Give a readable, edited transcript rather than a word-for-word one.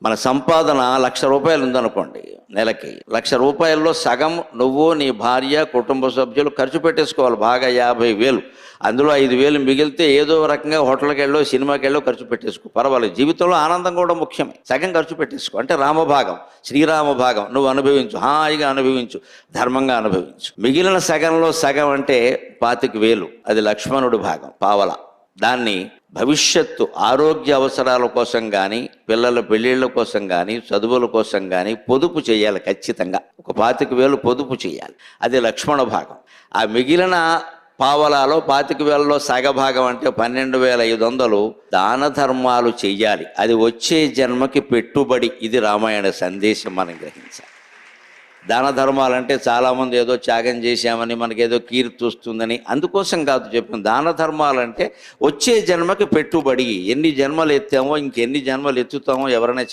మన సంపాదన 1,00,000 రూపాయలు ఉందనుకోండి, నెలకి 1,00,000 రూపాయల్లో సగం నువ్వు, నీ భార్య, కుటుంబ సభ్యులు ఖర్చు పెట్టేసుకోవాలి బాగా 50,000. అందులో 5,000 మిగిలితే ఏదో రకంగా హోటల్కి వెళ్ళో సినిమాకి వెళ్ళో ఖర్చు పెట్టేసుకో, పర్వాలేదు. జీవితంలో ఆనందం కూడా ముఖ్యమే. సగం ఖర్చు పెట్టేసుకో, అంటే రామభాగం, శ్రీరామ భాగం నువ్వు అనుభవించు, హాయిగా అనుభవించు, ధర్మంగా అనుభవించు. మిగిలిన సగంలో సగం అంటే 25,000, అది లక్ష్మణుడి భాగం, పావల. దాన్ని భవిష్యత్తు ఆరోగ్య అవసరాల కోసం కానీ, పిల్లల పెళ్ళిళ్ళ కోసం కానీ, చదువుల కోసం కానీ పొదుపు చేయాలి. ఖచ్చితంగా ఒక 25,000 పొదుపు చేయాలి, అది లక్ష్మణ భాగం. ఆ మిగిలిన పావలాలో 25,000లో సగభాగం అంటే 12,500 దాన ధర్మాలు చెయ్యాలి. అది వచ్చే జన్మకి పెట్టుబడి. ఇది రామాయణ సందేశం మనం గ్రహించాలి. దాన ధర్మాలంటే చాలామంది ఏదో త్యాగం చేశామని మనకేదో కీర్తి వస్తుందని, అందుకోసం కాదు చెప్పింది. దాన ధర్మాలంటే వచ్చే జన్మకి పెట్టుబడి. ఎన్ని జన్మలు ఎత్తామో ఇంకెన్ని జన్మలు ఎత్తుతామో ఎవరైనా